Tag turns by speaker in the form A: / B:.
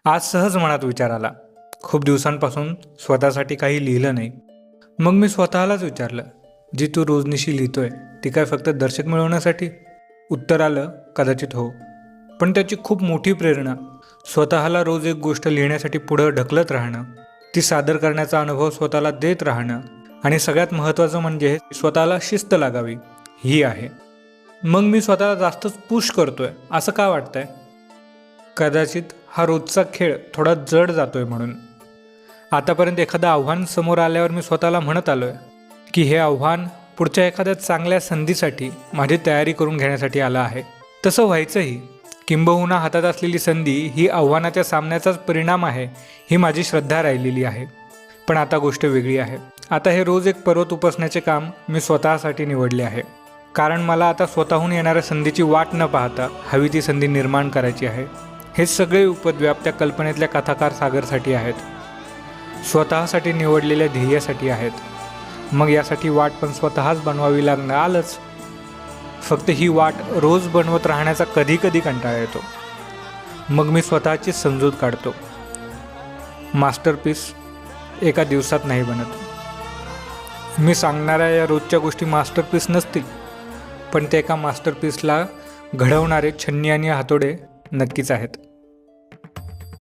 A: आज सहज मनात विचार आला, खूप दिवसांपासून स्वतःसाठी काही लिहिलं नाही. मग मी स्वतःलाच विचारलं, जी तू रोजनिशी लिहितोय ती काय फक्त दर्शक मिळवण्यासाठी? उत्तर आलं, कदाचित हो. पण त्याची खूप मोठी प्रेरणा स्वतःला रोज एक गोष्ट लिहिण्यासाठी पुढं ढकलत राहणं, ती सादर करण्याचा अनुभव स्वतःला देत राहणं आणि सगळ्यात महत्त्वाचं म्हणजे स्वतःला शिस्त लागावी ही आहे. मग मी स्वतःला जास्तच पुश करतोय असं का वाटतंय? कदाचित हा रोजचा खेळ थोडा जड जातोय म्हणून. आतापर्यंत एखादं आव्हान समोर आल्यावर मी स्वतःला म्हणत आलोय की हे आव्हान पुढच्या एखाद्या चांगल्या संधीसाठी माझी तयारी करून घेण्यासाठी आलं आहे. तसं व्हायचंही, किंबहुना हातात असलेली संधी ही आव्हानाच्या सामन्याचाच परिणाम आहे ही माझी श्रद्धा राहिलेली आहे. पण आता गोष्ट वेगळी आहे. आता हे रोज एक पर्वत उपसण्याचे काम मी स्वतःसाठी निवडले आहे. कारण मला आता स्वतःहून येणाऱ्या संधीची वाट न पाहता हवी ती संधी निर्माण करायची आहे. हे सगळे उपद्व्याप त्या कल्पनेतल्या कथाकार सागरसाठी आहेत, स्वतःसाठी निवडलेल्या ध्येयासाठी आहेत. मग यासाठी वाट पण स्वतःच बनवावी लागणं आलंच. फक्त ही वाट रोज बनवत राहण्याचा कधी कधी कंटाळा येतो. मग मी स्वतःची समजूत काढतो. मास्टरपीस एका दिवसात नाही बनत. मी सांगणाऱ्या या रोजच्या गोष्टी मास्टरपीस नसतील, पण ते एका मास्टरपीसला घडवणारे छन्नी आणि हातोडे नक्कीच आहेत.